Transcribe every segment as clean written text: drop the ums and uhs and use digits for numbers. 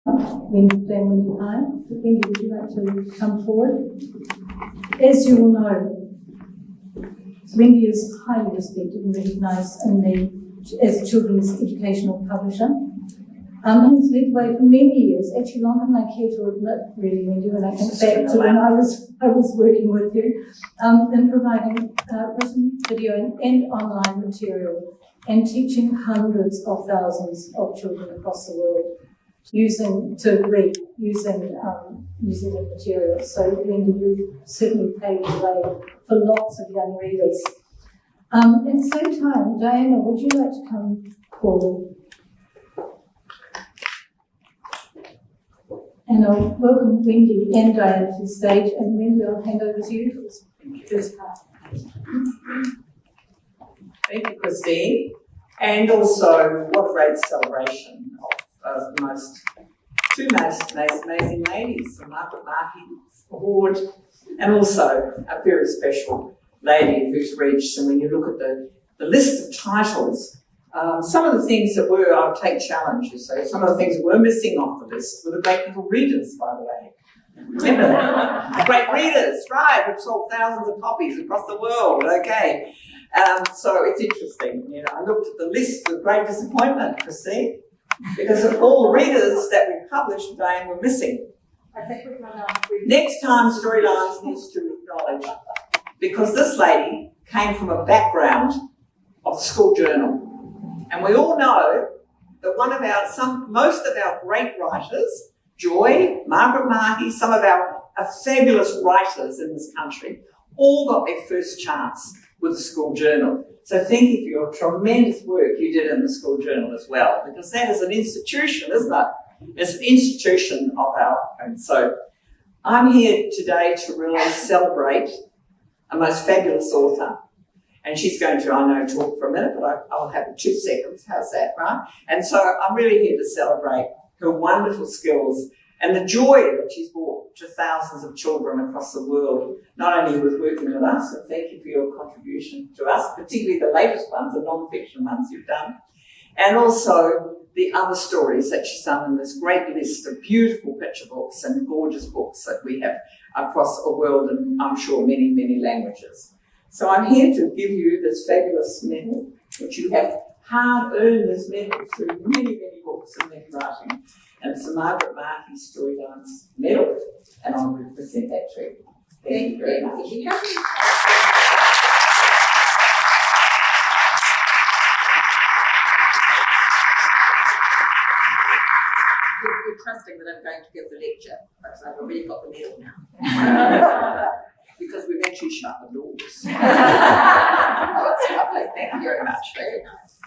Wendy Mahy. Wendy, would you like to come forward? As you all know, Wendy is highly respected and recognised as a children's educational publisher. And has led the way for many years, actually longer than I care to admit, really, Wendy, when I think back to when I was working with you, in providing written, video and online material and teaching hundreds of thousands of children across the world using the material. So Wendy, you've certainly paved the way for lots of young readers. At the same time, Diana, would you like to come forward? And I'll welcome Wendy and Diana to the stage, and Wendy, I'll hand over to you for the first part. Thank you, Christine. And also, what a great celebration of the two most amazing ladies, the Margaret Mahy Award, and also a very special lady who's reached. And when you look at the list of titles, some of the things that I'll take challenges. So some of the things that were missing off the list were the great little readers, by the way. Remember that? The great readers, right? We've sold thousands of copies across the world, okay. So it's interesting, I looked at the list with great disappointment, Christine, because of all the readers that we published, Diane, were missing. I think we've run out of readers. Next time, Storylines needs to acknowledge, because this lady came from a background of the school journal. And we all know that most of our great writers, Joy, Margaret Mahy, some of our fabulous writers in this country, all got their first chance with the school journal. So thank you for your tremendous work you did in the school journal as well, because that is an institution, isn't it? It's an institution of our own. So I'm here today to really celebrate a most fabulous author. And she's going to, I know, talk for a minute, but I'll have 2 seconds. How's that, right? And so I'm really here to celebrate her wonderful skills and the joy that she's brought to thousands of children across the world, not only with working with us, and thank you for your contribution to us, particularly the latest ones, the non-fiction ones you've done, and also the other stories that she's done in this great list of beautiful picture books and gorgeous books that we have across the world, and I'm sure many, many languages. So I'm here to give you this fabulous medal, which you have hard-earned this medal through many, many books and many writing. And it's the Margaret Mahy Storylines Medal, and I'll represent that to you. Thank you very much. You're trusting that I'm going to give the lecture, but I've already got the medal now. Because we've actually shut the doors. Oh, it's lovely. Thank you very much. Very nice.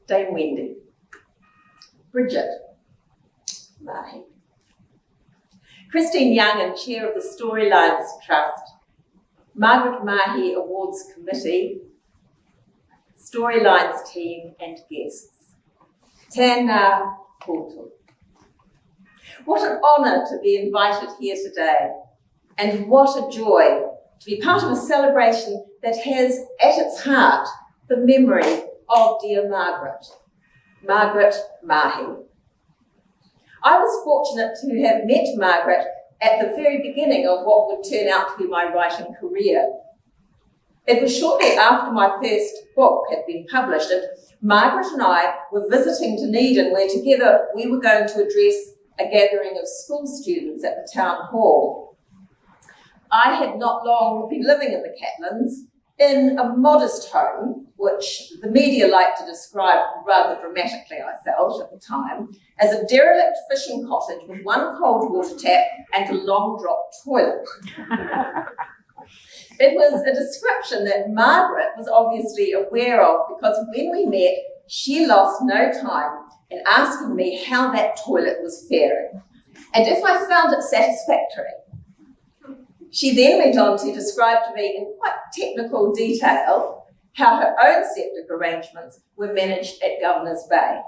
Dame Wendy. Bridget Mahy. Christine Young and Chair of the Storylines Trust, Margaret Mahy Awards Committee, Storylines team and guests. Tēnā koutou. What an honour to be invited here today, and what a joy to be part of a celebration that has at its heart the memory of dear Margaret Mahy. I was fortunate to have met Margaret at the very beginning of what would turn out to be my writing career. It was shortly after my first book had been published, and Margaret and I were visiting Noonan, where together we were going to address a gathering of school students at the town hall. I had not long been living in the Catlins in a modest home, which the media liked to describe rather dramatically, I felt at the time, as a derelict fishing cottage with one cold water tap and a long drop toilet. It was a description that Margaret was obviously aware of, because when we met, she lost no time in asking me how that toilet was faring and if I found it satisfactory. She then went on to describe to me in quite technical detail how her own septic arrangements were managed at Governor's Bay.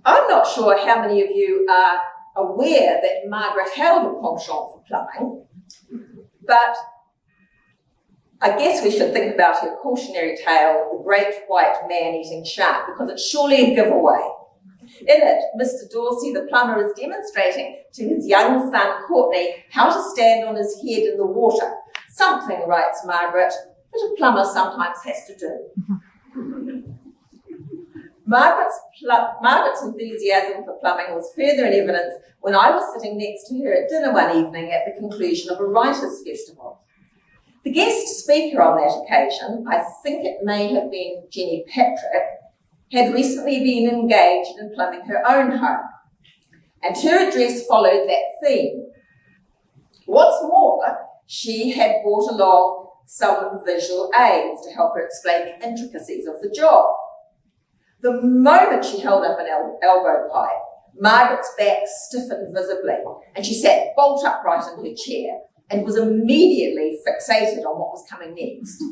I'm not sure how many of you are aware that Margaret held a penchant for plumbing, but I guess we should think about her cautionary tale, The Great White Man-Eating Shark, because it's surely a giveaway. In it, Mr. Dorsey, the plumber, is demonstrating to his young son, Courtney, how to stand on his head in the water. Something, writes Margaret, that a plumber sometimes has to do. Margaret's enthusiasm for plumbing was further in evidence when I was sitting next to her at dinner one evening at the conclusion of a writers' festival. The guest speaker on that occasion, I think it may have been Jenny Patrick, had recently been engaged in plumbing her own home, and her address followed that theme. What's more, she had brought along some visual aids to help her explain the intricacies of the job. The moment she held up an elbow pipe, Margaret's back stiffened visibly, and she sat bolt upright in her chair and was immediately fixated on what was coming next.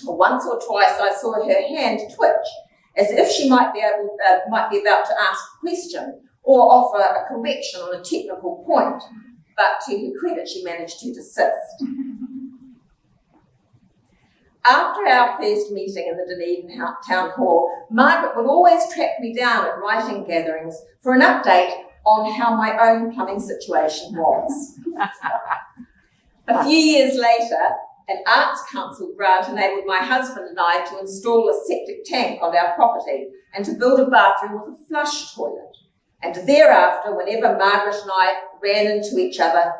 Once or twice I saw her hand twitch, as if she might be about to ask a question or offer a correction on a technical point, but to her credit, she managed to desist. After our first meeting in the Dunedin Town Hall, Margaret would always track me down at writing gatherings for an update on how my own plumbing situation was. A few years later, an Arts Council grant enabled my husband and I to install a septic tank on our property and to build a bathroom with a flush toilet. And thereafter, whenever Margaret and I ran into each other,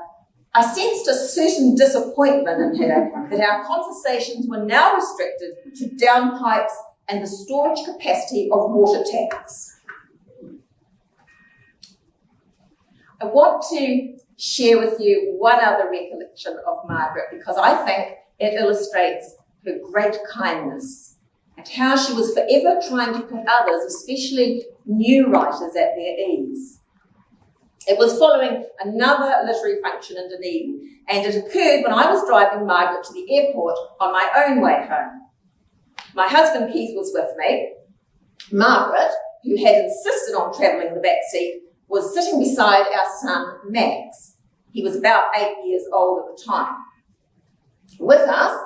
I sensed a certain disappointment in her that our conversations were now restricted to downpipes and the storage capacity of water tanks. I want to share with you one other recollection of Margaret because I think it illustrates her great kindness and how she was forever trying to put others, especially new writers, at their ease. It was following another literary function in Dunedin, and it occurred when I was driving Margaret to the airport on my own way home. My husband Keith was with me. Margaret, who had insisted on travelling in the back seat, was sitting beside our son Max. He was about 8 years old at the time. With us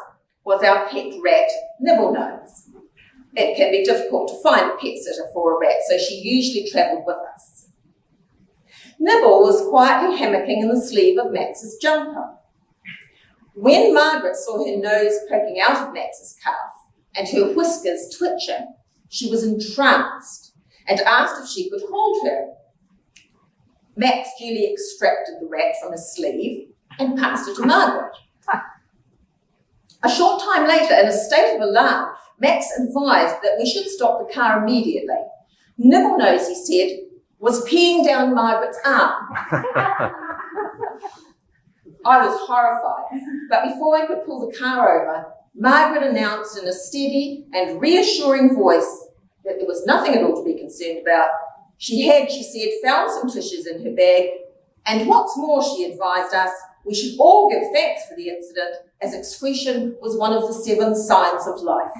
was our pet rat, Nibblnose. It can be difficult to find a pet sitter for a rat, so she usually travelled with us. Nibble was quietly hammocking in the sleeve of Max's jumper. When Margaret saw her nose poking out of Max's cuff and her whiskers twitching, she was entranced and asked if she could hold her. Max duly extracted the rat from his sleeve and passed it to Margaret. A short time later, in a state of alarm, Max advised that we should stop the car immediately. Nibblnose, he said, was peeing down Margaret's arm. I was horrified, but before I could pull the car over, Margaret announced in a steady and reassuring voice that there was nothing at all to be concerned about. She had, she said, found some tissues in her bag, and what's more, she advised us, we should all give thanks for the incident, as excretion was one of the 7 signs of life.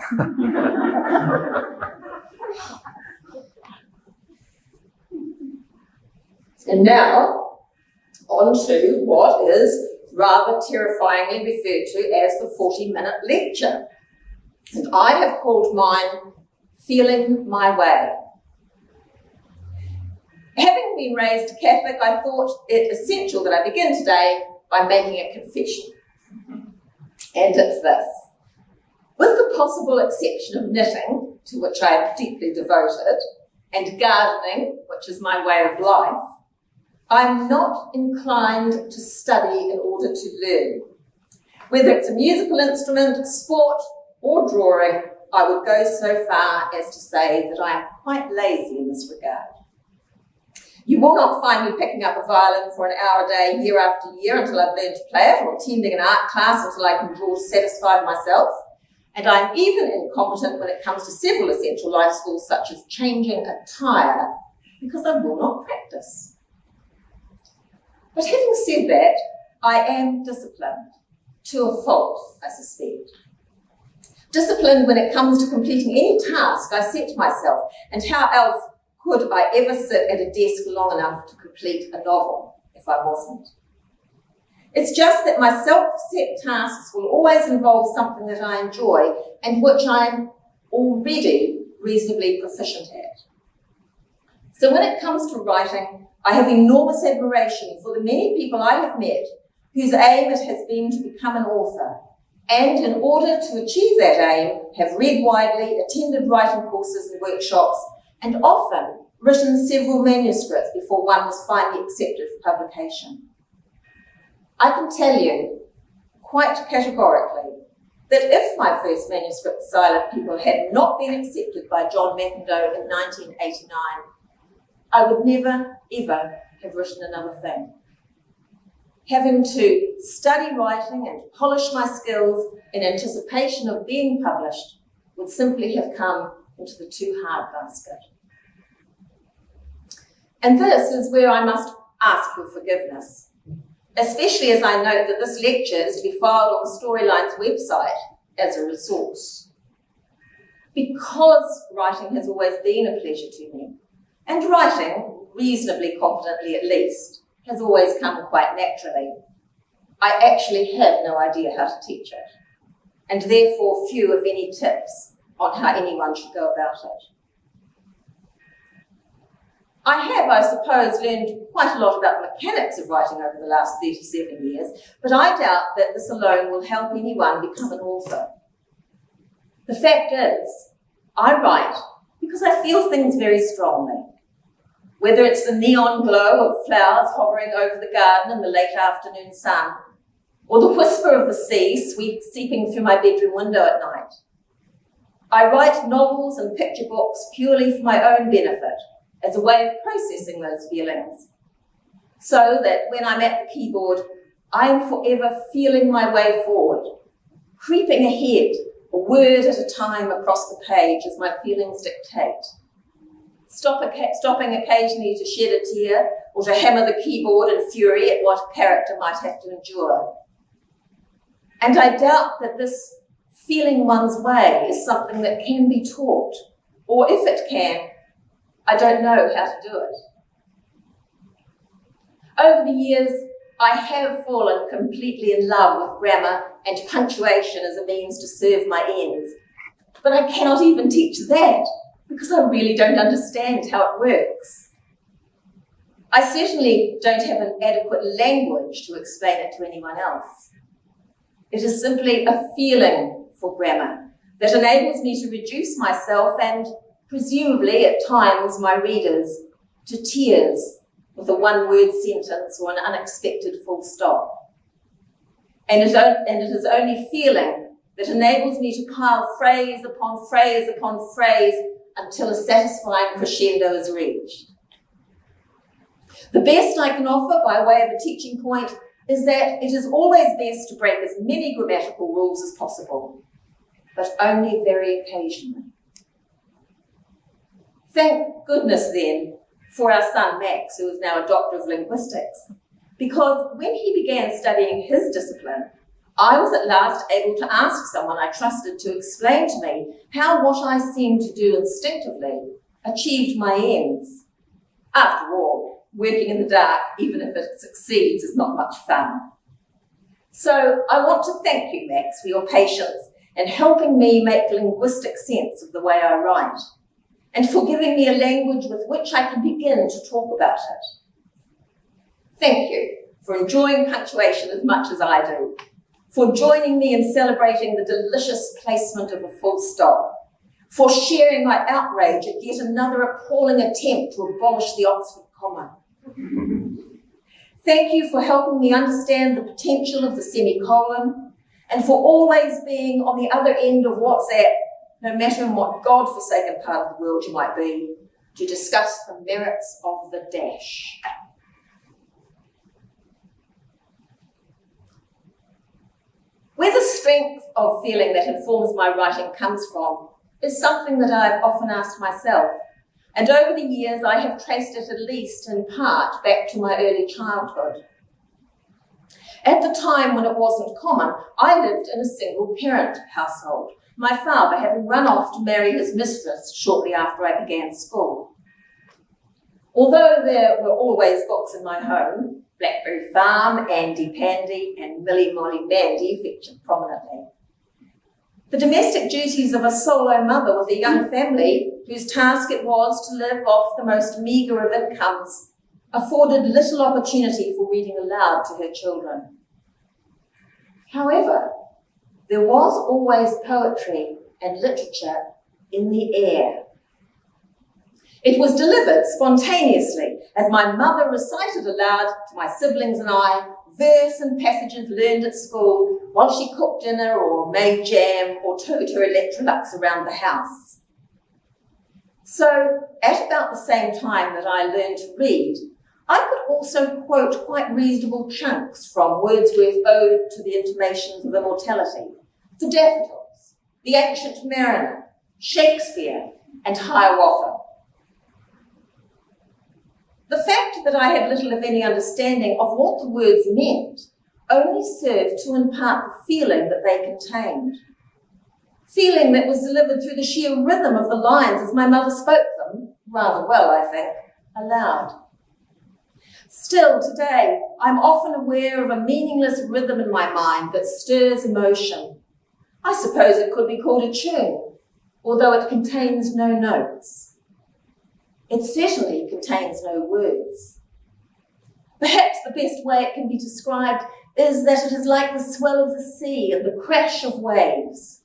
And now, on to what is rather terrifyingly referred to as the 40-minute lecture. And I have called mine Feeling My Way. Having been raised Catholic, I thought it essential that I begin today by making a confession. And it's this. With the possible exception of knitting, to which I am deeply devoted, and gardening, which is my way of life, I'm not inclined to study in order to learn. Whether it's a musical instrument, sport, or drawing, I would go so far as to say that I am quite lazy in this regard. You will not find me picking up a violin for an hour a day, year after year, until I've learned to play it, or attending an art class until I can draw to satisfy myself. And I'm even incompetent when it comes to several essential life skills, such as changing a tyre, because I will not practice. But having said that, I am disciplined, to a fault, I suspect. Disciplined when it comes to completing any task I set myself, and how else could I ever sit at a desk long enough to complete a novel if I wasn't? It's just that my self-set tasks will always involve something that I enjoy and which I'm already reasonably proficient at. So when it comes to writing, I have enormous admiration for the many people I have met whose aim it has been to become an author, and in order to achieve that aim, have read widely, attended writing courses and workshops, and often written several manuscripts before one was finally accepted for publication. I can tell you, quite categorically, that if my first manuscript, Silent People, had not been accepted by John McIndoe in 1989, I would never, ever have written another thing. Having to study writing and polish my skills in anticipation of being published would simply have come into the too hard basket. And this is where I must ask for forgiveness, especially as I note that this lecture is to be filed on the Storylines website as a resource. Because writing has always been a pleasure to me, and writing, reasonably competently at least, has always come quite naturally, I actually have no idea how to teach it, and therefore few, if any, tips on how anyone should go about it. I have, I suppose, learned quite a lot about the mechanics of writing over the last 37 years, but I doubt that this alone will help anyone become an author. The fact is, I write because I feel things very strongly. Whether it's the neon glow of flowers hovering over the garden in the late afternoon sun, or the whisper of the sea seeping through my bedroom window at night. I write novels and picture books purely for my own benefit, as a way of processing those feelings, so that when I'm at the keyboard, I am forever feeling my way forward, creeping ahead, a word at a time across the page as my feelings dictate, stopping occasionally to shed a tear or to hammer the keyboard in fury at what a character might have to endure. And I doubt that this feeling one's way is something that can be taught, or if it can, I don't know how to do it. Over the years, I have fallen completely in love with grammar and punctuation as a means to serve my ends. But I cannot even teach that because I really don't understand how it works. I certainly don't have an adequate language to explain it to anyone else. It is simply a feeling for grammar that enables me to reduce myself and presumably at times my readers, to tears with a one-word sentence or an unexpected full stop. And it is only feeling that enables me to pile phrase upon phrase upon phrase until a satisfying crescendo is reached. The best I can offer by way of a teaching point is that it is always best to break as many grammatical rules as possible, but only very occasionally. Thank goodness then for our son Max, who is now a doctor of linguistics, because when he began studying his discipline, I was at last able to ask someone I trusted to explain to me how what I seemed to do instinctively achieved my ends. After all, working in the dark, even if it succeeds, is not much fun. So I want to thank you, Max, for your patience in helping me make linguistic sense of the way I write, and for giving me a language with which I can begin to talk about it. Thank you for enjoying punctuation as much as I do, for joining me in celebrating the delicious placement of a full stop, for sharing my outrage at yet another appalling attempt to abolish the Oxford comma. Thank you for helping me understand the potential of the semicolon, and for always being on the other end of WhatsApp, no matter in what God-forsaken part of the world you might be, to discuss the merits of the dash. Where the strength of feeling that informs my writing comes from is something that I've often asked myself, and over the years I have traced it at least in part back to my early childhood. At the time when it wasn't common, I lived in a single-parent household, my father having run off to marry his mistress shortly after I began school. Although there were always books in my home, Blackberry Farm, Andy Pandy, and Millie Molly Mandy featured prominently. The domestic duties of a solo mother with a young family whose task it was to live off the most meagre of incomes afforded little opportunity for reading aloud to her children. However, there was always poetry and literature in the air. It was delivered spontaneously as my mother recited aloud to my siblings and I verse and passages learned at school while she cooked dinner or made jam or towed her Electrolux around the house. So, at about the same time that I learned to read, I could also quote quite reasonable chunks from Wordsworth's Ode to the Intimations of Immortality, The Daffodils, The Ancient Mariner, Shakespeare, and Hiawatha. The fact that I had little, if any, understanding of what the words meant only served to impart the feeling that they contained. Feeling that was delivered through the sheer rhythm of the lines as my mother spoke them, rather well, I think, aloud. Still, today, I'm often aware of a meaningless rhythm in my mind that stirs emotion. I suppose it could be called a tune, although it contains no notes. It certainly contains no words. Perhaps the best way it can be described is that it is like the swell of the sea and the crash of waves.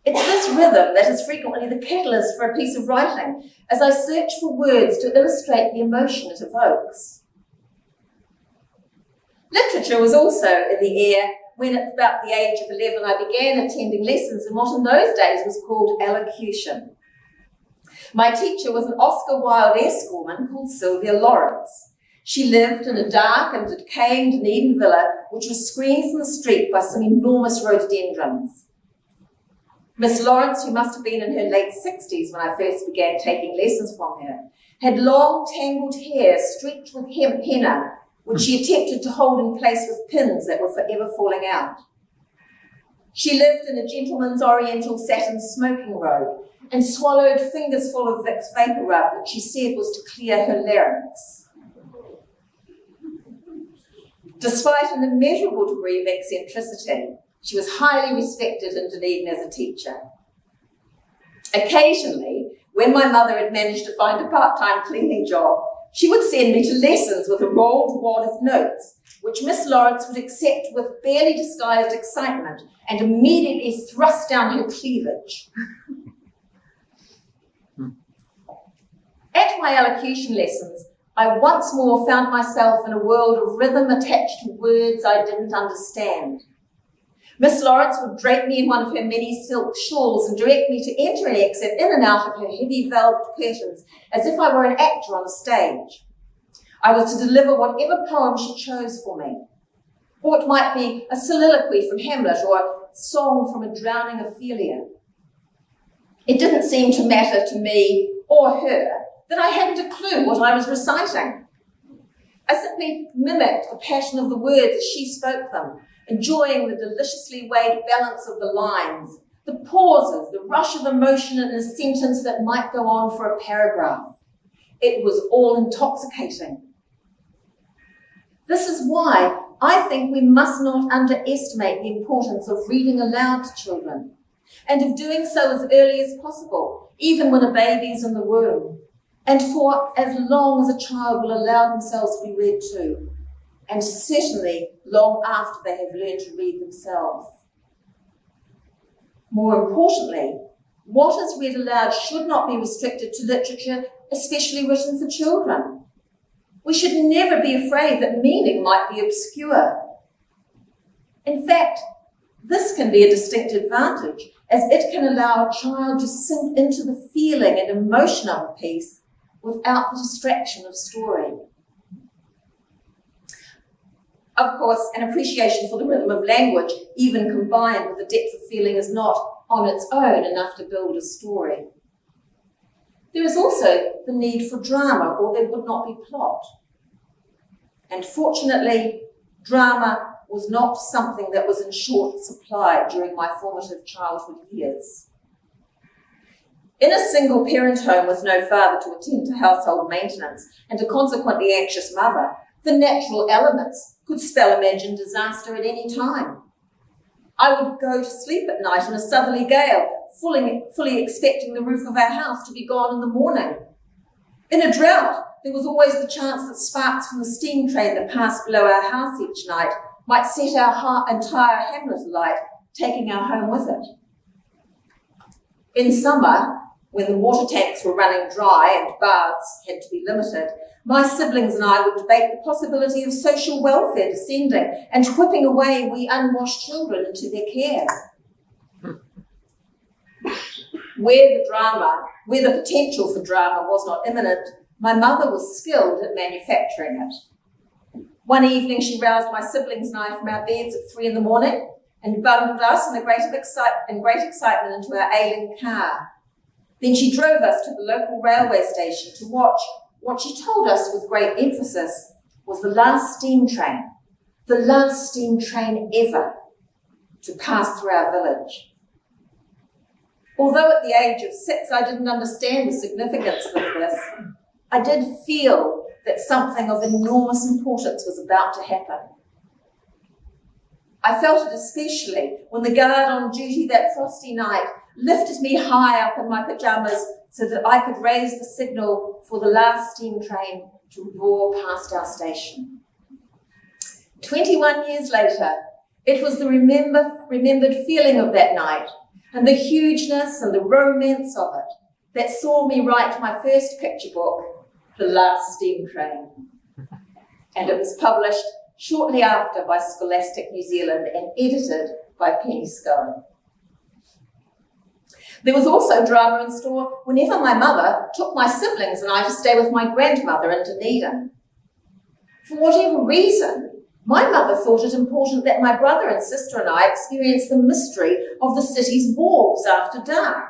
It's this rhythm that is frequently the catalyst for a piece of writing as I search for words to illustrate the emotion it evokes. Literature was also in the air when at about the age of 11 I began attending lessons in what in those days was called elocution. My teacher was an Oscar Wilde esque woman called Sylvia Lawrence. She lived in a dark and decaying Dunedin villa which was screened from the street by some enormous rhododendrons. Miss Lawrence, who must have been in her late 60s when I first began taking lessons from her, had long tangled hair streaked with henna, which she attempted to hold in place with pins that were forever falling out. She lived in a gentleman's oriental satin smoking robe and swallowed fingers full of Vicks vapor rub, which she said was to clear her larynx. Despite an immeasurable degree of eccentricity, she was highly respected in Dunedin as a teacher. Occasionally, when my mother had managed to find a part-time cleaning job, she would send me to lessons with a rolled wad of notes, which Miss Lawrence would accept with barely disguised excitement and immediately thrust down her cleavage. At my elocution lessons, I once more found myself in a world of rhythm attached to words I didn't understand. Miss Lawrence would drape me in one of her many silk shawls and direct me to enter and exit in and out of her heavy velvet curtains as if I were an actor on a stage. I was to deliver whatever poem she chose for me. Or it might be a soliloquy from Hamlet or a song from a drowning Ophelia. It didn't seem to matter to me or her that I hadn't a clue what I was reciting. I simply mimicked the passion of the words as she spoke them, enjoying the deliciously weighed balance of the lines, the pauses, the rush of emotion in a sentence that might go on for a paragraph. It was all intoxicating. This is why I think we must not underestimate the importance of reading aloud to children, and of doing so as early as possible, even when a baby is in the womb, and for as long as a child will allow themselves to be read to, and certainly long after they have learned to read themselves. More importantly, what is read aloud should not be restricted to literature especially written for children. We should never be afraid that meaning might be obscure. In fact, this can be a distinct advantage, as it can allow a child to sink into the feeling and emotion of a piece without the distraction of story. Of course, an appreciation for the rhythm of language, even combined with the depth of feeling, is not on its own enough to build a story. There is also the need for drama, or there would not be plot. And fortunately, drama was not something that was in short supply during my formative childhood years. In a single parent home with no father to attend to household maintenance and a consequently anxious mother, The natural elements could spell imagined disaster at any time. I would go to sleep at night in a southerly gale, fully expecting the roof of our house to be gone in the morning. In a drought, there was always the chance that sparks from the steam train that passed below our house each night might set our entire hamlet alight, taking our home with it. In summer, when the water tanks were running dry and baths had to be limited, my siblings and I would debate the possibility of social welfare descending and whipping away we unwashed children into their care. Where the potential for drama was not imminent, my mother was skilled at manufacturing it. One evening she roused my siblings and I from our beds at 3 a.m. and bundled us in great excitement into our ailing car. Then she drove us to the local railway station to watch what she told us with great emphasis was the last steam train ever to pass through our village. Although at the age of 6 I didn't understand the significance of this, I did feel that something of enormous importance was about to happen. I felt it especially when the guard on duty that frosty night lifted me high up in my pyjamas so that I could raise the signal for the last steam train to roar past our station. 21 years later, it was the remembered feeling of that night and the hugeness and the romance of it that saw me write my first picture book, The Last Steam Train. And it was published shortly after by Scholastic New Zealand and edited by Penny Scullen. There was also drama in store whenever my mother took my siblings and I to stay with my grandmother in Noonan. For whatever reason, my mother thought it important that my brother and sister and I experience the mystery of the city's wharves after dark.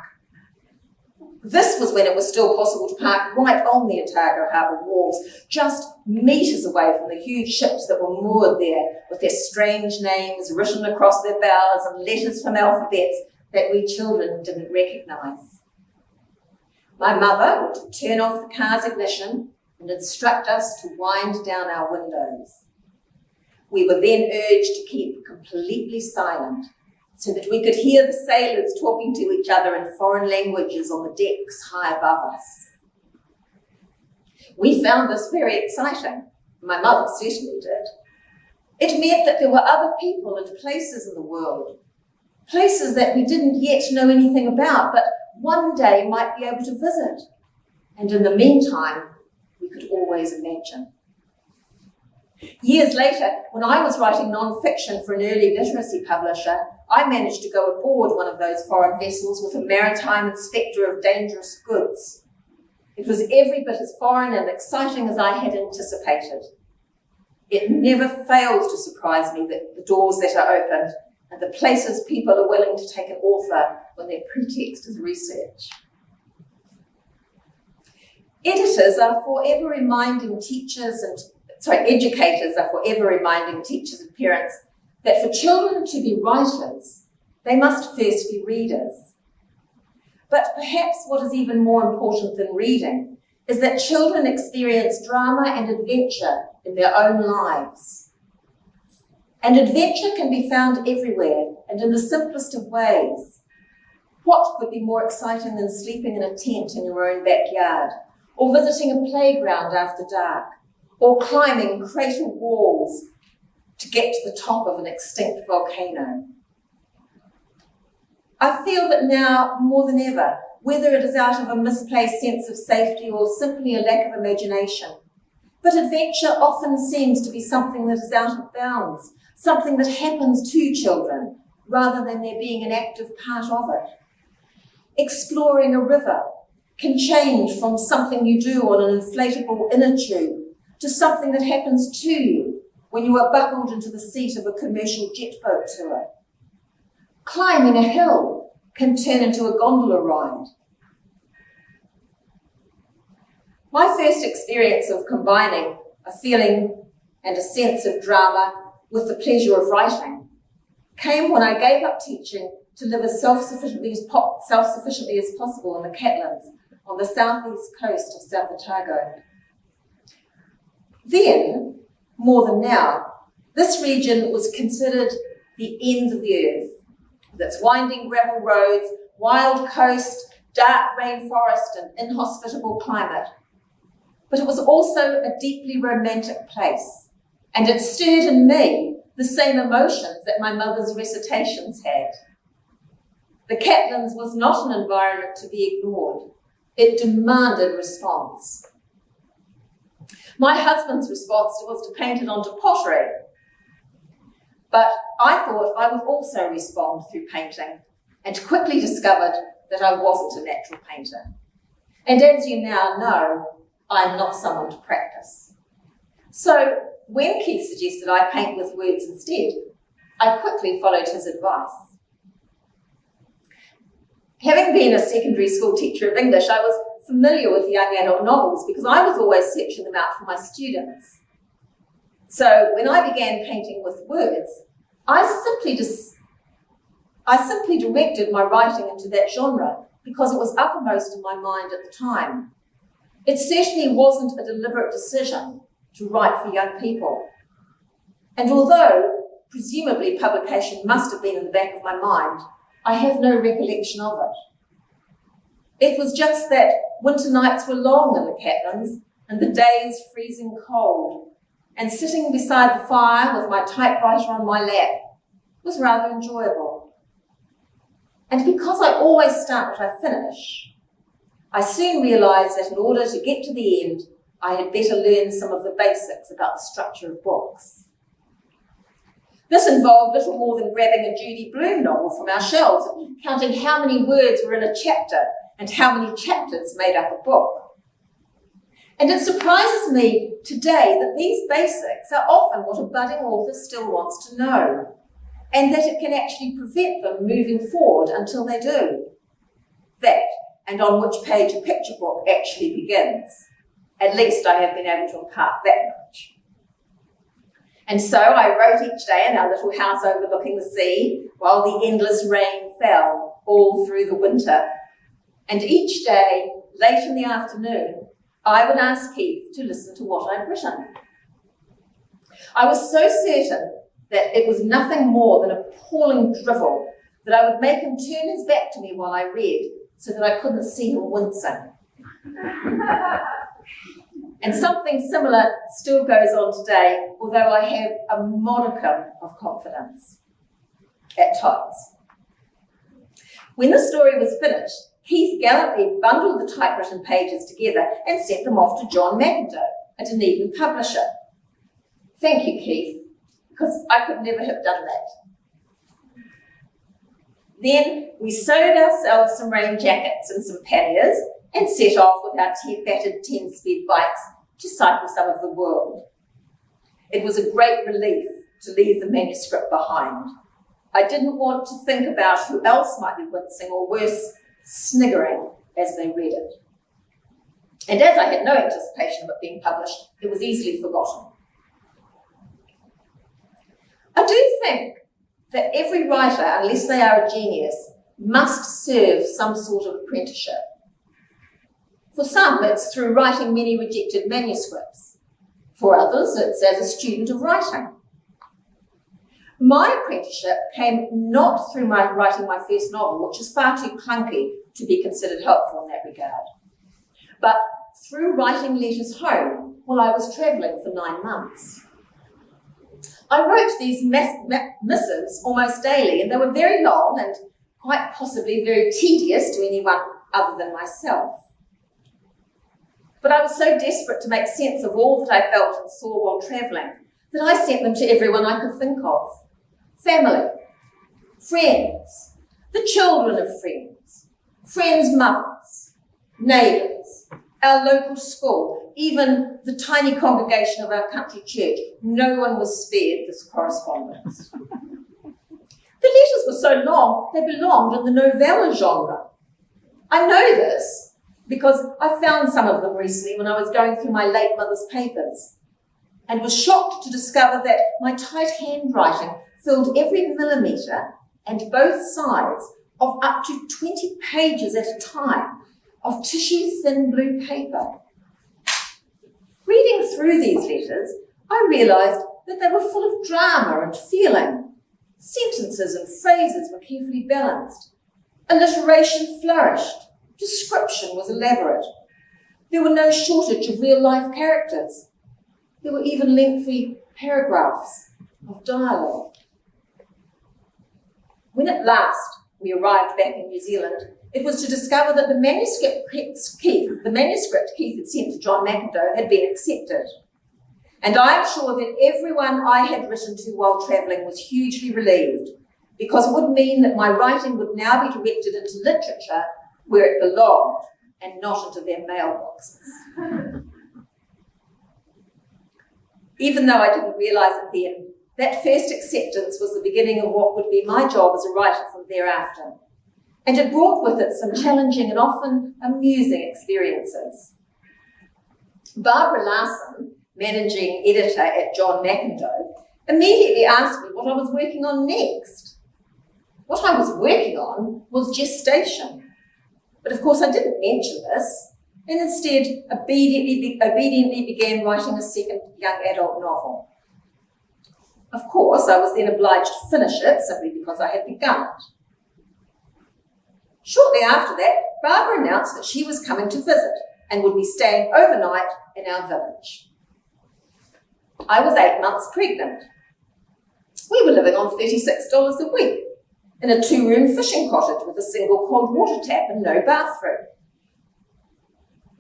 This was when it was still possible to park right on the Otago Harbour wharves, just metres away from the huge ships that were moored there, with their strange names written across their bows and letters from alphabets that we children didn't recognise. My mother would turn off the car's ignition and instruct us to wind down our windows. We were then urged to keep completely silent so that we could hear the sailors talking to each other in foreign languages on the decks high above us. We found this very exciting. My mother certainly did. It meant that there were other people and places in the world, places that we didn't yet know anything about, but one day might be able to visit. And in the meantime, we could always imagine. Years later, when I was writing non-fiction for an early literacy publisher, I managed to go aboard one of those foreign vessels with a maritime inspector of dangerous goods. It was every bit as foreign and exciting as I had anticipated. It never fails to surprise me that the doors that are opened and the places people are willing to take an author when their pretext is research. Educators are forever reminding teachers and parents that for children to be writers, they must first be readers. But perhaps what is even more important than reading is that children experience drama and adventure in their own lives. And adventure can be found everywhere and in the simplest of ways. What could be more exciting than sleeping in a tent in your own backyard, or visiting a playground after dark, or climbing crater walls to get to the top of an extinct volcano? I feel that now, more than ever, whether it is out of a misplaced sense of safety or simply a lack of imagination, but adventure often seems to be something that is out of bounds, something that happens to children, rather than there being an active part of it. Exploring a river can change from something you do on an inflatable inner tube to something that happens to you when you are buckled into the seat of a commercial jet boat tour. Climbing a hill can turn into a gondola ride. My first experience of combining a feeling and a sense of drama with the pleasure of writing came when I gave up teaching to live as self-sufficiently as possible in the Catlins on the southeast coast of South Otago. Then, more than now, this region was considered the end of the earth, with its winding gravel roads, wild coast, dark rainforest and inhospitable climate. But it was also a deeply romantic place, and it stirred in me the same emotions that my mother's recitations had. The Catlins was not an environment to be ignored. It demanded response. My husband's response was to paint it onto pottery, but I thought I would also respond through painting, and quickly discovered that I wasn't a natural painter. And as you now know, I'm not someone to practice. So when Keith suggested I paint with words instead, I quickly followed his advice. Having been a secondary school teacher of English, I was familiar with young adult novels because I was always searching them out for my students. So when I began painting with words, I simply directed my writing into that genre because it was uppermost in my mind at the time. It certainly wasn't a deliberate decision to write for young people. And although presumably publication must have been in the back of my mind, I have no recollection of it. It was just that winter nights were long in the Catlins and the days freezing cold, and sitting beside the fire with my typewriter on my lap was rather enjoyable. And because I always start what I finish, I soon realised that in order to get to the end, I had better learn some of the basics about the structure of books. This involved little more than grabbing a Judy Blume novel from our shelves and counting how many words were in a chapter and how many chapters made up a book. And it surprises me today that these basics are often what a budding author still wants to know, and that it can actually prevent them moving forward until they do. That, and on which page a picture book actually begins. At least I have been able to impart that much. And so I wrote each day in our little house overlooking the sea while the endless rain fell all through the winter. And each day, late in the afternoon, I would ask Keith to listen to what I'd written. I was so certain that it was nothing more than appalling drivel that I would make him turn his back to me while I read so that I couldn't see him wincing. And something similar still goes on today, although I have a modicum of confidence at times. When the story was finished, Keith gallantly bundled the typewritten pages together and sent them off to John McIndoe, a Noonan publisher. Thank you, Keith, because I could never have done that. Then we sewed ourselves some rain jackets and some panniers and set off with our battered 10-speed bikes to cycle some of the world. It was a great relief to leave the manuscript behind. I didn't want to think about who else might be wincing or worse, sniggering as they read it. And as I had no anticipation of it being published, it was easily forgotten. I do think that every writer, unless they are a genius, must serve some sort of apprenticeship. For some, it's through writing many rejected manuscripts. For others, it's as a student of writing. My apprenticeship came not through writing my first novel, which is far too clunky to be considered helpful in that regard, but through writing letters home while I was travelling for 9 months. I wrote these missives almost daily, and they were very long and quite possibly very tedious to anyone other than myself. But I was so desperate to make sense of all that I felt and saw while travelling that I sent them to everyone I could think of. Family, friends, the children of friends, friends' mothers, neighbours, our local school, even the tiny congregation of our country church. No one was spared this correspondence. The letters were so long, they belonged in the novella genre. I know this because I found some of them recently when I was going through my late mother's papers, and was shocked to discover that my tight handwriting filled every millimetre and both sides of up to 20 pages at a time of tissue-thin blue paper. Reading through these letters, I realised that they were full of drama and feeling. Sentences and phrases were carefully balanced. Alliteration flourished. Description was elaborate. There were no shortage of real-life characters. There were even lengthy paragraphs of dialogue. When at last we arrived back in New Zealand, it was to discover that the manuscript Keith had sent to John McIndoe had been accepted. And I am sure that everyone I had written to while travelling was hugely relieved, because it would mean that my writing would now be directed into literature where it belonged and not into their mailboxes. Even though I didn't realise it then, that first acceptance was the beginning of what would be my job as a writer from thereafter. And it brought with it some challenging and often amusing experiences. Barbara Larson, managing editor at John McIndoe, immediately asked me what I was working on next. What I was working on was gestation. But of course I didn't mention this, and instead obediently began writing a second young adult novel. Of course, I was then obliged to finish it simply because I had begun it. Shortly after that, Barbara announced that she was coming to visit and would be staying overnight in our village. I was 8 months pregnant. We were living on $36 a week in a 2-room fishing cottage with a single cold water tap and no bathroom.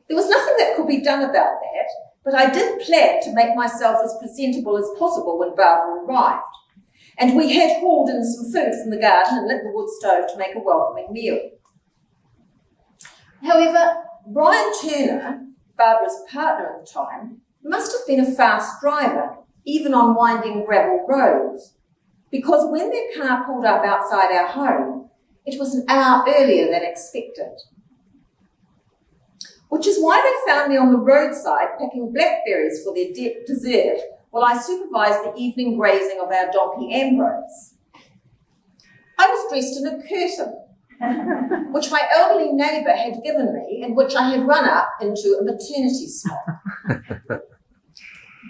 There was nothing that could be done about that, but I did plan to make myself as presentable as possible when Barbara arrived. And we had hauled in some food from the garden and lit the wood stove to make a welcoming meal. However, Brian Turner, Barbara's partner at the time, must have been a fast driver, even on winding gravel roads, because when their car pulled up outside our home, it was an hour earlier than expected. Which is why they found me on the roadside picking blackberries for their dessert while I supervised the evening grazing of our donkey Ambrose. I was dressed in a curtain, which my elderly neighbour had given me and which I had run up into a maternity smock.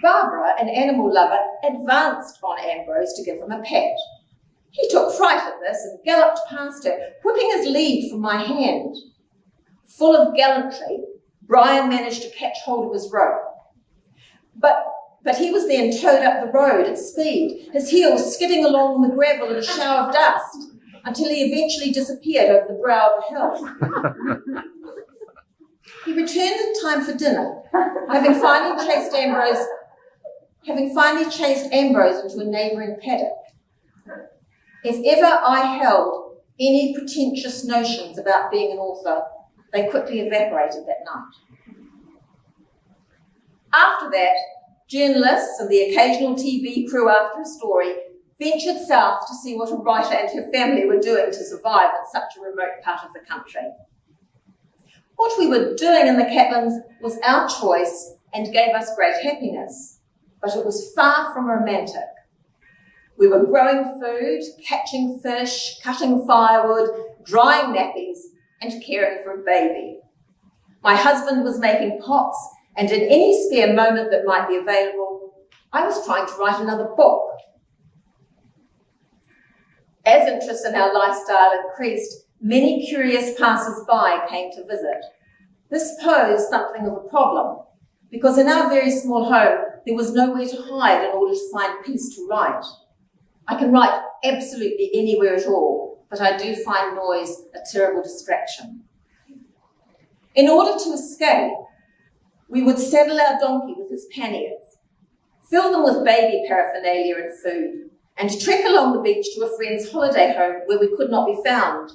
Barbara, an animal lover, advanced on Ambrose to give him a pat. He took fright at this and galloped past her, whipping his lead from my hand. Full of gallantry, Brian managed to catch hold of his rope. But he was then towed up the road at speed, his heels skidding along the gravel in a shower of dust, until he eventually disappeared over the brow of a hill. He returned in time for dinner, having finally chased Ambrose into a neighbouring paddock. If ever I held any pretentious notions about being an author, they quickly evaporated that night. After that, journalists and the occasional TV crew after a story ventured south to see what a writer and her family were doing to survive in such a remote part of the country. What we were doing in the Catlins was our choice and gave us great happiness, but it was far from romantic. We were growing food, catching fish, cutting firewood, drying nappies, and caring for a baby. My husband was making pots, and in any spare moment that might be available, I was trying to write another book. As interest in our lifestyle increased, many curious passers-by came to visit. This posed something of a problem, because in our very small home, there was nowhere to hide in order to find peace to write. I can write absolutely anywhere at all, but I do find noise a terrible distraction. In order to escape, we would saddle our donkey with his panniers, fill them with baby paraphernalia and food, and trek along the beach to a friend's holiday home where we could not be found.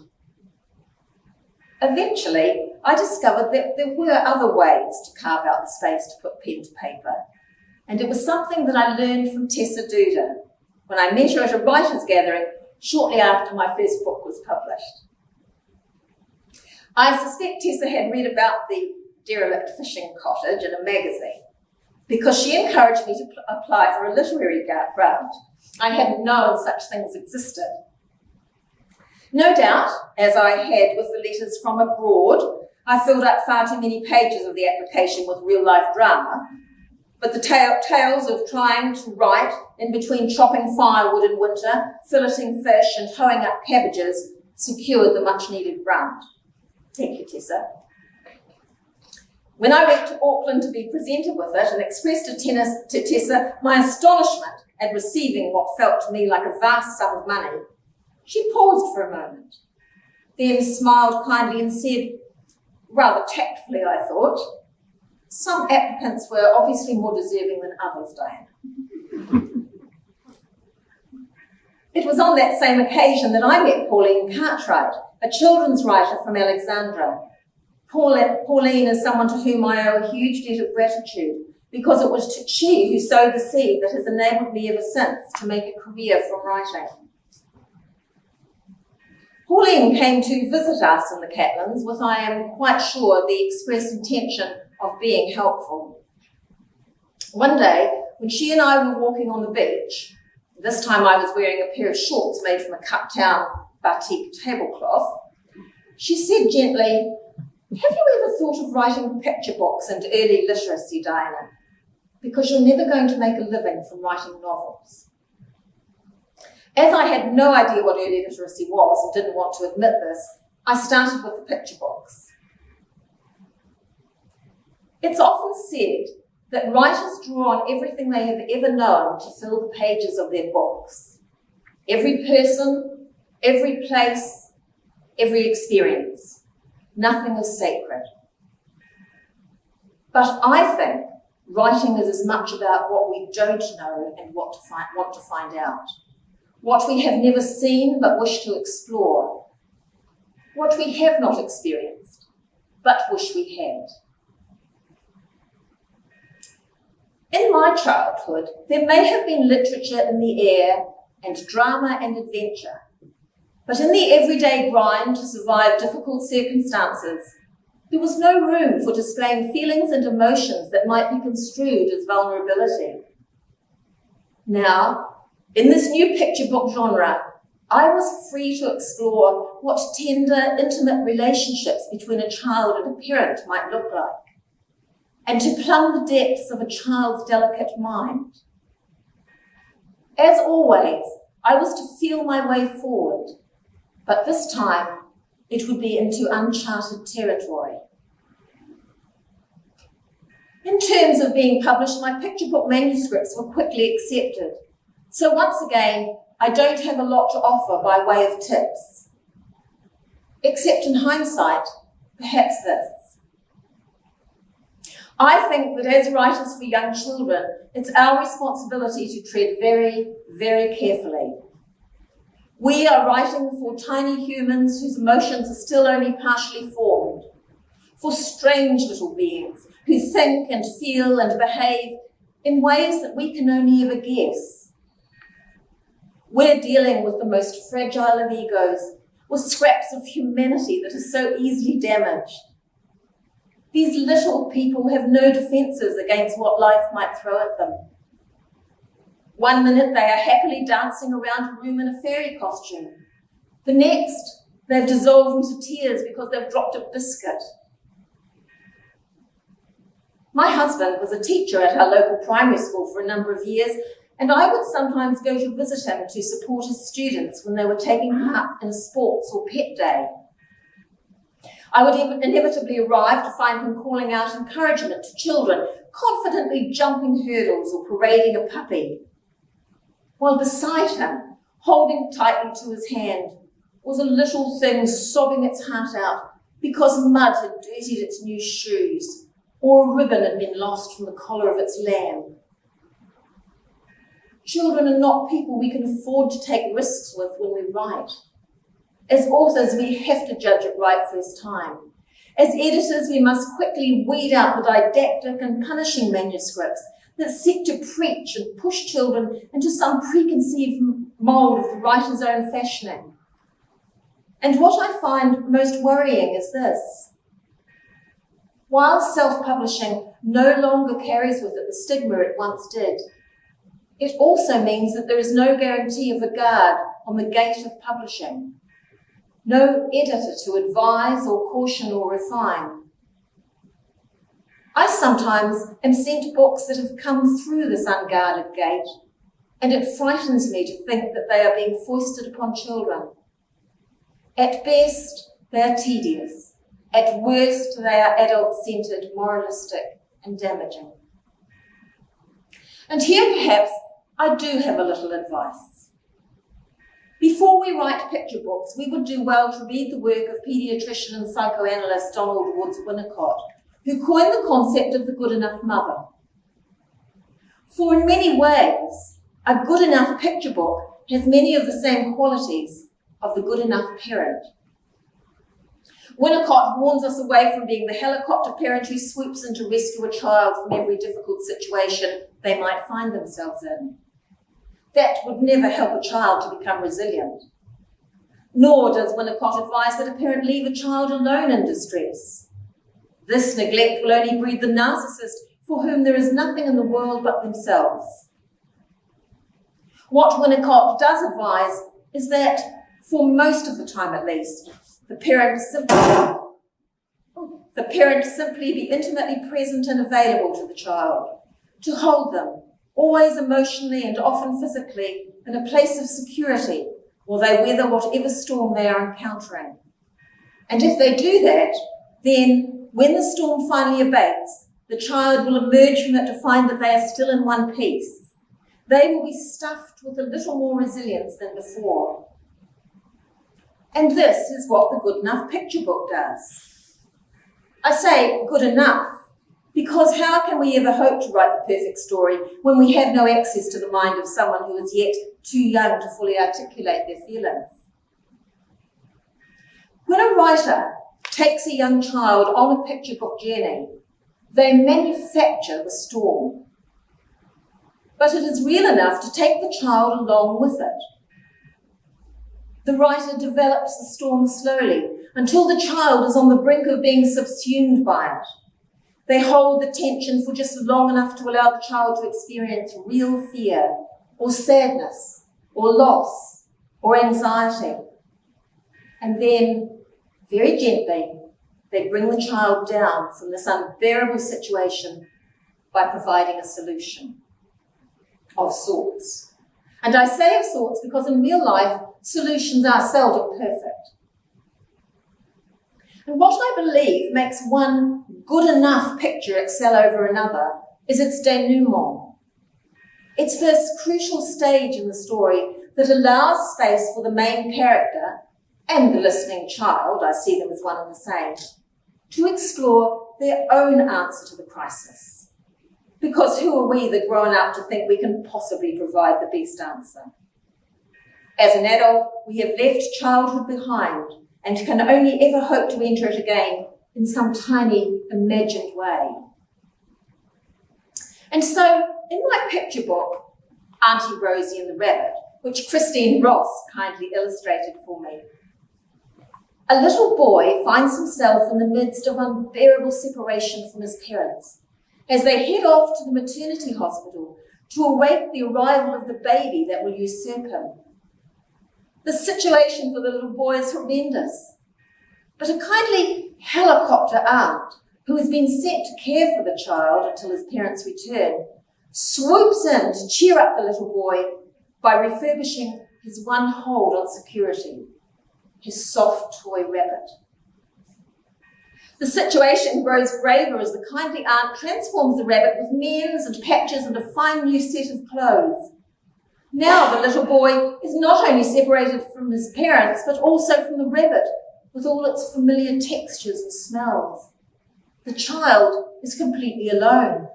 Eventually, I discovered that there were other ways to carve out the space to put pen to paper, and it was something that I learned from Tessa Duda when I met her at a writers' gathering shortly after my first book was published. I suspect Tessa had read about the derelict fishing cottage in a magazine because she encouraged me to apply for a literary grant. I hadn't known such things existed. No doubt, as I had with the letters from abroad, I filled up far too many pages of the application with real-life drama, But the tales of trying to write in between chopping firewood in winter, filleting fish and hoeing up cabbages secured the much-needed grant. Thank you, Tessa. When I went to Auckland to be presented with it and expressed to Tessa my astonishment at receiving what felt to me like a vast sum of money, she paused for a moment, then smiled kindly and said, rather tactfully, I thought, "Some applicants were obviously more deserving than others, Diana." It was on that same occasion that I met Pauline Cartwright, a children's writer from Alexandra. Pauline is someone to whom I owe a huge debt of gratitude, because it was she who sowed the seed that has enabled me ever since to make a career from writing. Pauline came to visit us in the Catlins with, I am quite sure, the express intention of being helpful. One day, when she and I were walking on the beach, this time I was wearing a pair of shorts made from a cut-down batik tablecloth, she said gently, "Have you ever thought of writing picture books and early literacy, Diana? Because you're never going to make a living from writing novels." As I had no idea what early literacy was and didn't want to admit this, I started with the picture books. It's often said that writers draw on everything they have ever known to fill the pages of their books. Every person, every place, every experience. Nothing is sacred. But I think writing is as much about what we don't know and want to find out. What we have never seen but wish to explore. What we have not experienced but wish we had. In my childhood, there may have been literature in the air and drama and adventure, but in the everyday grind to survive difficult circumstances, there was no room for displaying feelings and emotions that might be construed as vulnerability. Now, in this new picture book genre, I was free to explore what tender, intimate relationships between a child and a parent might look like, and to plumb the depths of a child's delicate mind. As always, I was to feel my way forward, but this time it would be into uncharted territory. In terms of being published, my picture book manuscripts were quickly accepted. So once again, I don't have a lot to offer by way of tips, except in hindsight, perhaps this. I think that as writers for young children, it's our responsibility to tread very, very carefully. We are writing for tiny humans whose emotions are still only partially formed, for strange little beings who think and feel and behave in ways that we can only ever guess. We're dealing with the most fragile of egos, with scraps of humanity that is so easily damaged. These little people have no defences against what life might throw at them. One minute they are happily dancing around a room in a fairy costume. The next, they've dissolved into tears because they've dropped a biscuit. My husband was a teacher at our local primary school for a number of years, and I would sometimes go to visit him to support his students when they were taking part in a sports or pet day. I would inevitably arrive to find him calling out encouragement to children, confidently jumping hurdles or parading a puppy, while beside him, holding tightly to his hand, was a little thing sobbing its heart out because mud had dirtied its new shoes or a ribbon had been lost from the collar of its lamb. Children are not people we can afford to take risks with when we write. As authors, we have to judge it right first time. As editors, we must quickly weed out the didactic and punishing manuscripts that seek to preach and push children into some preconceived mould of the writer's own fashioning. And what I find most worrying is this. While self-publishing no longer carries with it the stigma it once did, it also means that there is no guarantee of a guard on the gate of publishing. No editor to advise or caution or refine. I sometimes am sent books that have come through this unguarded gate, and it frightens me to think that they are being foisted upon children. At best, they are tedious. At worst, they are adult-centred, moralistic, and damaging. And here, perhaps, I do have a little advice. Before we write picture books, we would do well to read the work of paediatrician and psychoanalyst Donald Woods Winnicott, who coined the concept of the good enough mother. For in many ways, a good enough picture book has many of the same qualities of the good enough parent. Winnicott warns us away from being the helicopter parent who swoops in to rescue a child from every difficult situation they might find themselves in. That would never help a child to become resilient. Nor does Winnicott advise that a parent leave a child alone in distress. This neglect will only breed the narcissist for whom there is nothing in the world but themselves. What Winnicott does advise is that, for most of the time at least, the parent simply be intimately present and available to the child, to hold them, always emotionally and often physically, in a place of security while they weather whatever storm they are encountering. And if they do that, then when the storm finally abates, the child will emerge from it to find that they are still in one piece. They will be stuffed with a little more resilience than before. And this is what the Good Enough picture book does. I say good enough because how can we ever hope to write the perfect story when we have no access to the mind of someone who is yet too young to fully articulate their feelings? When a writer takes a young child on a picture book journey, they manufacture the storm. But it is real enough to take the child along with it. The writer develops the storm slowly until the child is on the brink of being subsumed by it. They hold the tension for just long enough to allow the child to experience real fear or sadness or loss or anxiety. And then, very gently, they bring the child down from this unbearable situation by providing a solution of sorts. And I say of sorts because in real life, solutions are seldom perfect. And what I believe makes one good enough picture excel over another is its denouement. It's this crucial stage in the story that allows space for the main character and the listening child, I see them as one and the same, to explore their own answer to the crisis. Because who are we, the grown-up, to think we can possibly provide the best answer? As an adult, we have left childhood behind and can only ever hope to enter it again in some tiny, imagined way. And so, in my picture book, Auntie Rosie and the Rabbit, which Christine Ross kindly illustrated for me, a little boy finds himself in the midst of unbearable separation from his parents as they head off to the maternity hospital to await the arrival of the baby that will usurp him. The situation for the little boy is horrendous, but a kindly helicopter aunt who has been sent to care for the child until his parents return swoops in to cheer up the little boy by refurbishing his one hold on security, his soft toy rabbit. The situation grows graver as the kindly aunt transforms the rabbit with miens and patches and a fine new set of clothes. Now the little boy is not only separated from his parents, but also from the rabbit, with all its familiar textures and smells. The child is completely alone.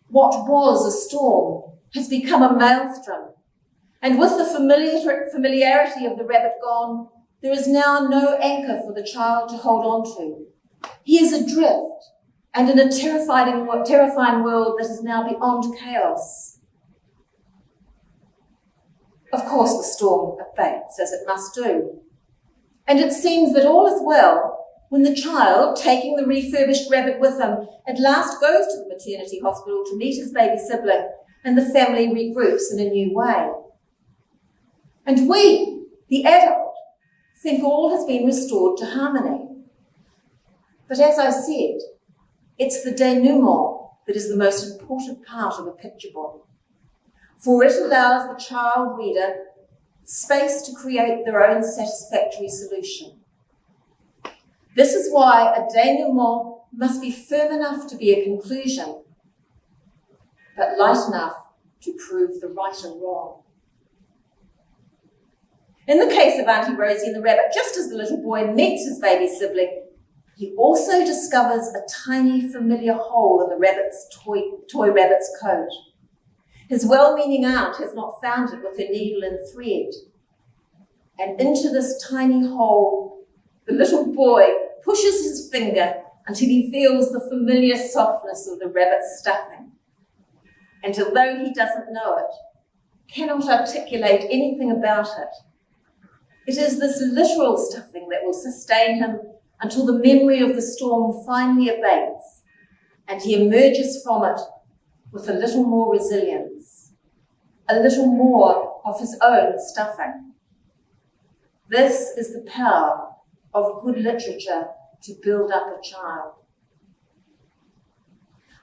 What was a storm has become a maelstrom, and with the familiarity of the rabbit gone, there is now no anchor for the child to hold on to. He is adrift and in a terrifying world that is now beyond chaos. Of course, the storm abates, as it must do. And it seems that all is well when the child, taking the refurbished rabbit with him, at last goes to the maternity hospital to meet his baby sibling, and the family regroups in a new way. And we, the adult, think all has been restored to harmony. But as I said, It's the denouement that is the most important part of a picture book, for it allows the child reader space to create their own satisfactory solution. This is why a denouement must be firm enough to be a conclusion, but light enough to prove the right and wrong. In the case of Auntie Rosie and the rabbit, just as the little boy meets his baby sibling, he also discovers a tiny familiar hole in the rabbit's toy rabbit's coat. His well-meaning aunt has not found it with her needle and thread. And into this tiny hole, the little boy pushes his finger until he feels the familiar softness of the rabbit's stuffing. And although he doesn't know it, cannot articulate anything about it, it is this literal stuffing that will sustain him until the memory of the storm finally abates and he emerges from it with a little more resilience, a little more of his own stuffing. This is the power of good literature to build up a child.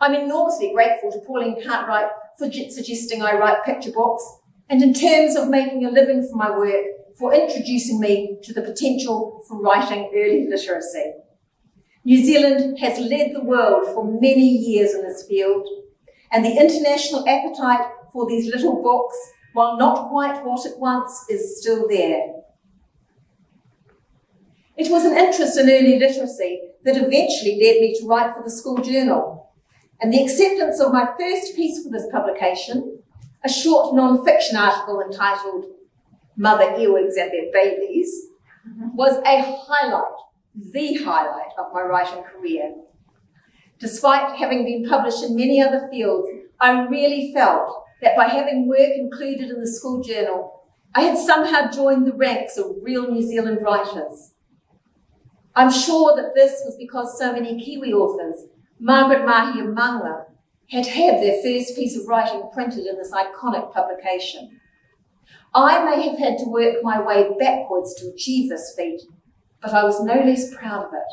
I'm enormously grateful to Pauline Cartwright for suggesting I write picture books, and in terms of making a living for my work, for introducing me to the potential for writing early literacy. New Zealand has led the world for many years in this field, and the international appetite for these little books, while not quite what it once, is still there. It was an interest in early literacy that eventually led me to write for the school journal, and the acceptance of my first piece for this publication, a short non-fiction article entitled Mother Earwigs and Their Babies, was a highlight, the highlight of my writing career. Despite having been published in many other fields, I really felt that by having work included in the school journal, I had somehow joined the ranks of real New Zealand writers. I'm sure that this was because so many Kiwi authors, Margaret Mahy among them, had their first piece of writing printed in this iconic publication. I may have had to work my way backwards to achieve this feat, but I was no less proud of it.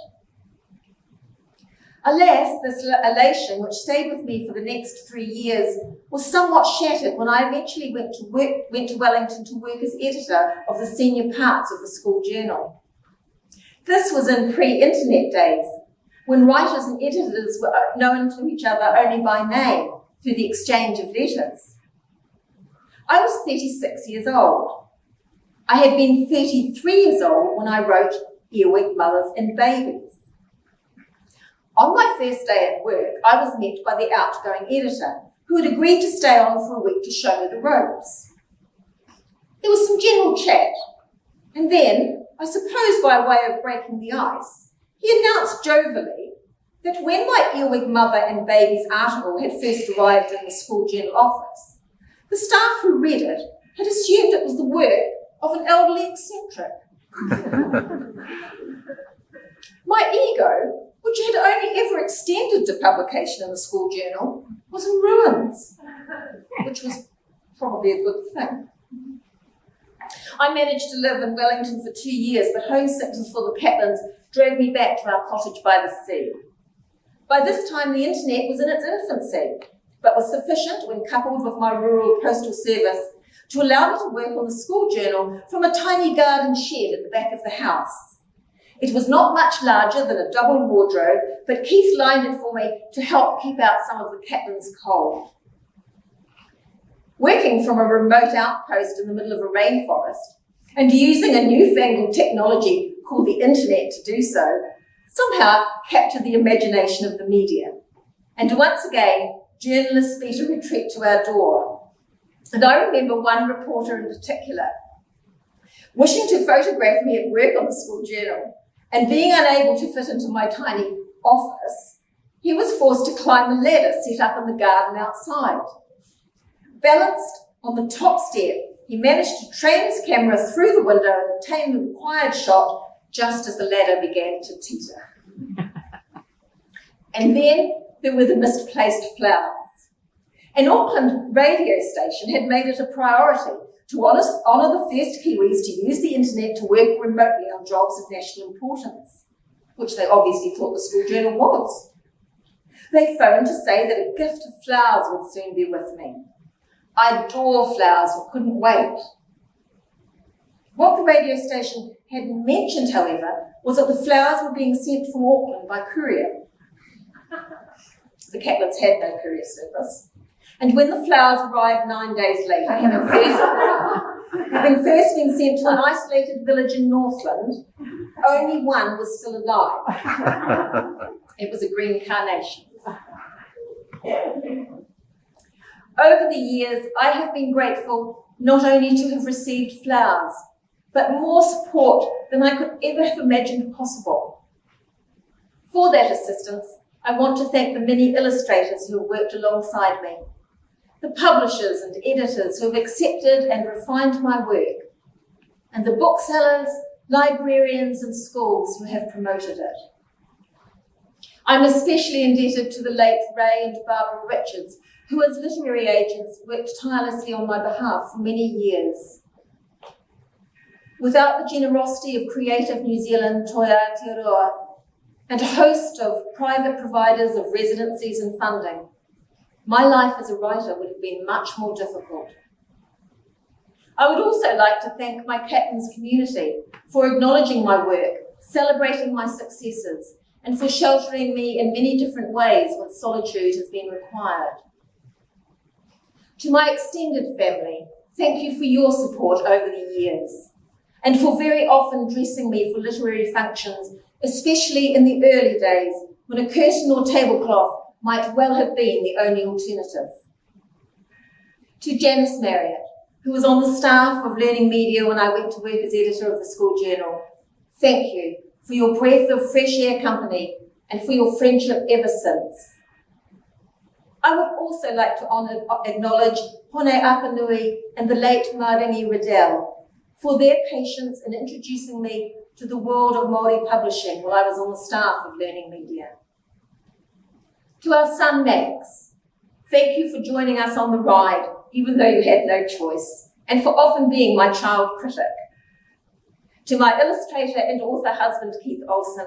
Alas, this elation, which stayed with me for the next 3 years, was somewhat shattered when I eventually went to Wellington to work as editor of the senior parts of the school journal. This was in pre-internet days, when writers and editors were known to each other only by name through the exchange of letters. I was 36 years old. I had been 33 years old when I wrote Earwig Mothers and Babies. On my first day at work, I was met by the outgoing editor, who had agreed to stay on for a week to show me the ropes. There was some general chat, and then, I suppose by way of breaking the ice, he announced jovially that when my Earwig Mother and Babies article had first arrived in the school journal office, the staff who read it had assumed it was the work of an elderly eccentric. My ego, which had only ever extended to publication in the school journal, was in ruins, which was probably a good thing. I managed to live in Wellington for 2 years, but homesickness for the Catlins drove me back to our cottage by the sea. By this time, the internet was in its infancy, but was sufficient, when coupled with my rural postal service, to allow me to work on the school journal from a tiny garden shed at the back of the house. It was not much larger than a double wardrobe, but Keith lined it for me to help keep out some of the Catlins' cold. Working from a remote outpost in the middle of a rainforest, and using a newfangled technology called the internet to do so, somehow captured the imagination of the media. And once again, journalists beat a retreat to our door. And I remember one reporter in particular, wishing to photograph me at work on the school journal, and being unable to fit into my tiny office, he was forced to climb a ladder set up in the garden outside. Balanced on the top step, he managed to train his camera through the window and obtain the required shot just as the ladder began to teeter. And then there were the misplaced flowers. An Auckland radio station had made it a priority to honour the first Kiwis to use the internet to work remotely on jobs of national importance, which they obviously thought the school journal was. They phoned to say that a gift of flowers would soon be with me. I adore flowers and couldn't wait. What the radio station had mentioned, however, was that the flowers were being sent from Auckland by courier. The Catlets had no courier service. And when the flowers arrived 9 days later, having first been sent to an isolated village in Northland, only one was still alive. It was a green carnation. Over the years, I have been grateful not only to have received flowers, but more support than I could ever have imagined possible. For that assistance, I want to thank the many illustrators who have worked alongside me, the publishers and editors who have accepted and refined my work, and the booksellers, librarians and schools who have promoted it. I'm especially indebted to the late Ray and Barbara Richards, who as literary agents worked tirelessly on my behalf for many years. Without the generosity of Creative New Zealand, Toia Aotearoa, and a host of private providers of residencies and funding, my life as a writer would have been much more difficult. I would also like to thank my Catlins community for acknowledging my work, celebrating my successes, and for sheltering me in many different ways when solitude has been required. To my extended family, thank you for your support over the years, and for very often dressing me for literary functions, especially in the early days when a curtain or tablecloth might well have been the only alternative. To Janice Marriott, who was on the staff of Learning Media when I went to work as editor of the school journal, thank you for your breath of fresh air company and for your friendship ever since. I would also like to acknowledge Hone Apanui and the late Maringi Riddell for their patience in introducing me to the world of Māori publishing while I was on the staff of Learning Media. To our son Max, thank you for joining us on the ride, even though you had no choice, and for often being my child critic. To my illustrator and author husband, Keith Olsen,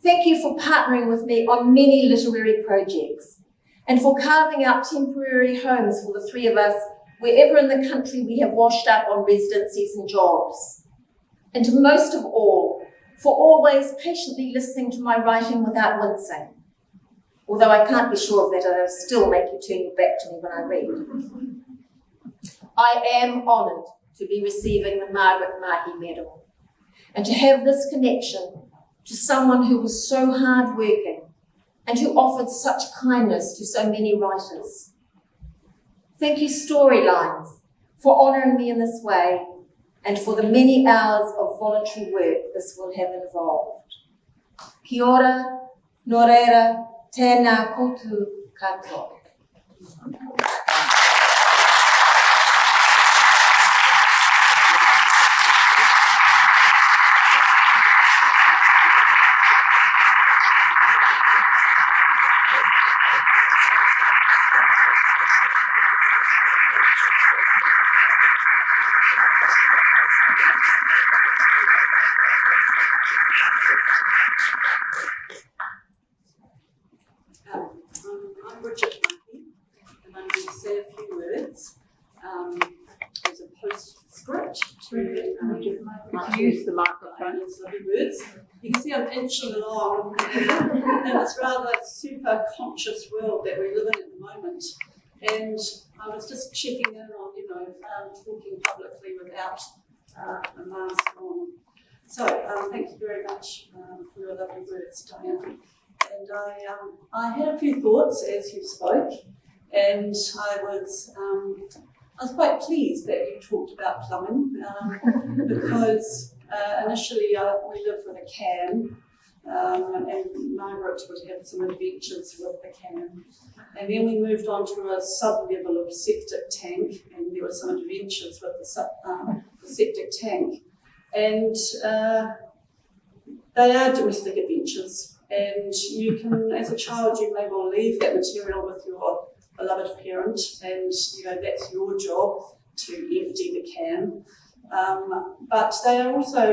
thank you for partnering with me on many literary projects and for carving out temporary homes for the three of us wherever in the country we have washed up on residencies and jobs. And most of all, for always patiently listening to my writing without wincing. Although I can't be sure of that, I'll still make you turn your back to me when I read. I am honoured to be receiving the Margaret Mahy Medal and to have this connection to someone who was so hard-working and who offered such kindness to so many writers. Thank you, Storylines, for honouring me in this way and for the many hours of voluntary work this will have involved. Kia ora, nō reira, tēnā koutou katoa. I'm Margaret Mahy, and I'm going to say a few words as a postscript to Use the microphone. lovely words. You can see I'm inching along in this rather super conscious world that we live in at the moment. And I was just checking in on, talking publicly without a mask on. So thank you very much for your lovely words, Diane. And I had a few thoughts as you spoke, and I was quite pleased that you talked about plumbing because initially we lived with a can, and Margaret would have some adventures with the can, and then we moved on to a sub-level of septic tank, and there were some adventures with the septic tank, and they are domestic adventures. And you can, as a child, you may well leave that material with your beloved parent, and that's your job to empty the can. But they are also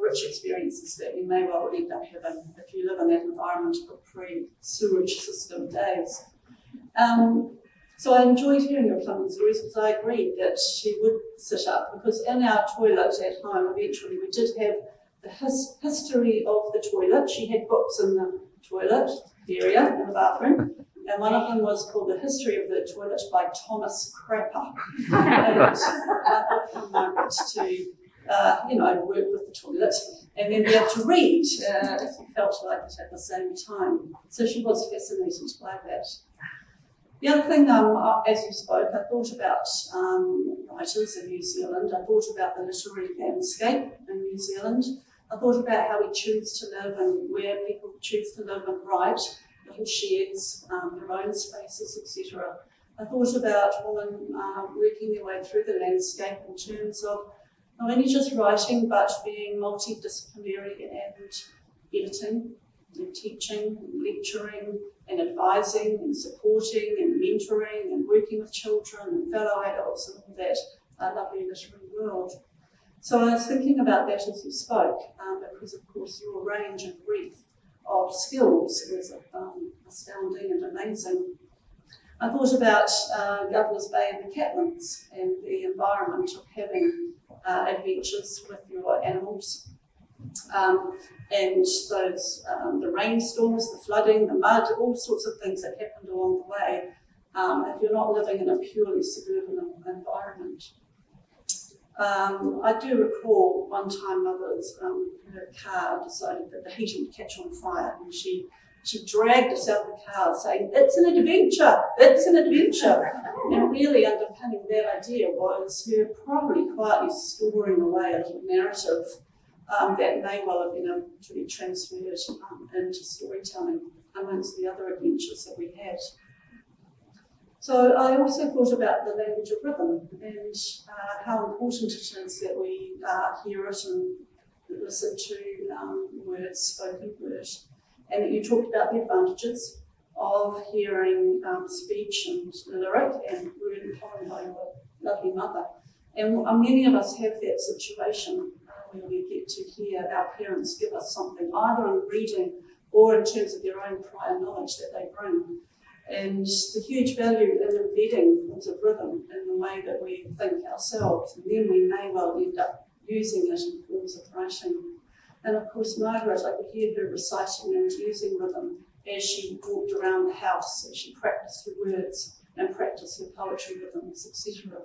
rich experiences that you may well end up having if you live in that environment of pre-sewage system days. So I enjoyed hearing your Clemens stories because I agreed that she would sit up, because in our toilet at home eventually we did have the history of the toilet. She had books in the toilet area in the bathroom, and one of them was called The History of the Toilet by Thomas Crapper. And I thought from Margaret to work with the toilet and then be able to read if you felt like it at the same time. So she was fascinated by that. The other thing, as you spoke, I thought about writers in New Zealand. I thought about the literary landscape in New Zealand. I thought about how we choose to live and where people choose to live and write, little sheds, their own spaces, etc. I thought about women working their way through the landscape in terms of not only just writing, but being multidisciplinary and editing and teaching and lecturing and advising and supporting and mentoring and working with children and fellow adults and all that lovely literary world. So I was thinking about that as you spoke, because of course your range and breadth of skills is astounding and amazing. I thought about Governor's Bay and the Catlins and the environment of having adventures with your animals. And those, the rainstorms, the flooding, the mud, all sorts of things that happened along the way if you're not living in a purely suburban environment. I do recall one time Mother's her car decided that the heater would catch on fire, and she dragged us out of the car saying, "It's an adventure, it's an adventure." And really underpinning that idea was her probably quietly storing away a little narrative that may well have been able to be transferred into storytelling amongst the other adventures that we had. So I also thought about the language of rhythm and how important it is that we hear it and listen to words, spoken word, and that you talked about the advantages of hearing speech and lyric and word and poem by your lovely mother. And many of us have that situation where we get to hear our parents give us something, either in reading or in terms of their own prior knowledge that they bring. And the huge value in embedding forms of rhythm in the way that we think ourselves, and then we may well end up using it in forms of writing. And of course, Margaret, I could hear her reciting and using rhythm as she walked around the house, as she practiced her words and practiced her poetry rhythms, etc.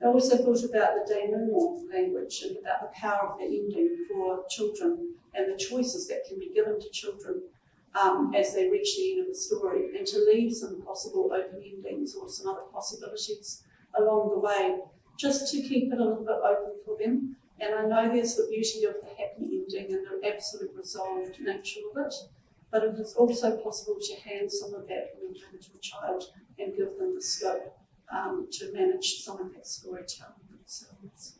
I also thought about the denouement language and about the power of the ending for children and the choices that can be given to children as they reach the end of the story, and to leave some possible open endings or some other possibilities along the way, just to keep it a little bit open for them. And I know there's the beauty of the happy ending and the absolute resolved nature of it, but it is also possible to hand some of that over to a child and give them the scope to manage some of that storytelling themselves.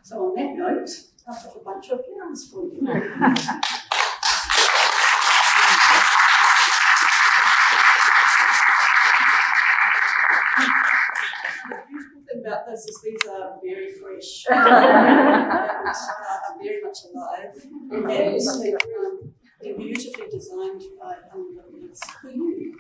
So on that note, I've got a bunch of flowers for you. The beautiful thing about this is these are very fresh and are very much alive, and they're beautifully designed by for you.